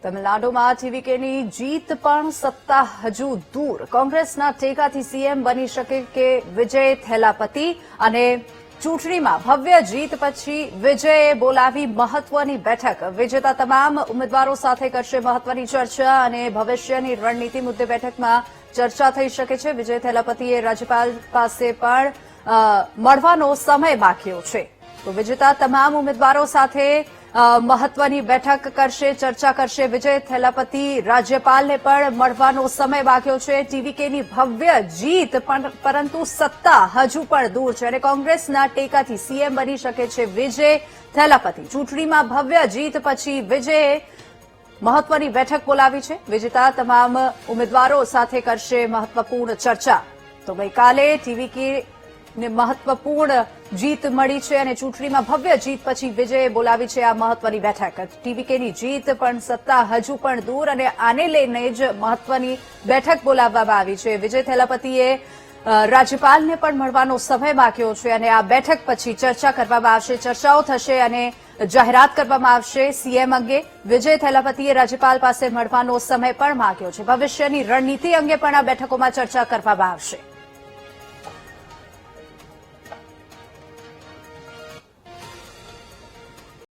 તમિલનાડુમાં ટીવીકેની જીત પણ સત્તા હજુ દૂર. કોંગ્રેસના ટેકાથી સીએમ બની શકે કે વિજય થેલાપતિ અને ચૂંટણીમાં ભવ્ય જીત પછી વિજયે બોલાવી મહત્વની બેઠક. વિજેતા તમામ ઉમેદવારો સાથે કરશે મહત્વની ચર્ચા અને ભવિષ્યની રણનીતિ મુદ્દે બેઠકમાં ચર્ચા થઈ શકે છે. વિજય થેલાપતિએ રાજ્યપાલ પાસે પણ મળવાનો સમય માંગ્યો છે. તો વિજેતા તમામ ઉમેદવારો સાથે મહત્વની બેઠક કરશે, ચર્ચા કરશે. વિજય થેલાપતિ રાજ્યપાલને પણ મળવાનો સમય માંગ્યો છે. ટીવીકેની ભવ્ય જીત પરંતુ સત્તા હજુ પણ દૂર છે અને કોંગ્રેસના ટેકાથી સીએમ બની શકે છે વિજય થેલાપતિ. ચૂંટણીમાં ભવ્ય જીત પછી વિજયે મહત્વની બેઠક બોલાવી છે. વિજેતા તમામ ઉમેદવારો સાથે કરશે મહત્વપૂર્ણ ચર્ચા. તો ગઈકાલે ટીવીકે ને મહત્વપૂર્ણ જીત મળી છે અને ચૂંટણીમાં ભવ્ય જીત પછી વિજયે બોલાવી છે આ મહત્વની બેઠક. ટીવીકેની જીત પણ સત્તા હજુ પણ દૂર અને આને લઈને જ મહત્વની બેઠક બોલાવવામાં આવી છે. વિજય થેલાપતિએ રાજ્યપાલને પણ મળવાનો સમય માંગ્યો છે અને આ બેઠક પછી ચર્ચા કરવામાં આવશે, ચર્ચાઓ થશે અને જાહેરાત કરવામાં આવશે સીએમ અંગે. વિજય થેલાપતિએ રાજ્યપાલ પાસે મળવાનો સમય પણ માંગ્યો છે. ભવિષ્યની રણનીતિ અંગે પણ આ બેઠકોમાં ચર્ચા કરવામાં આવશે.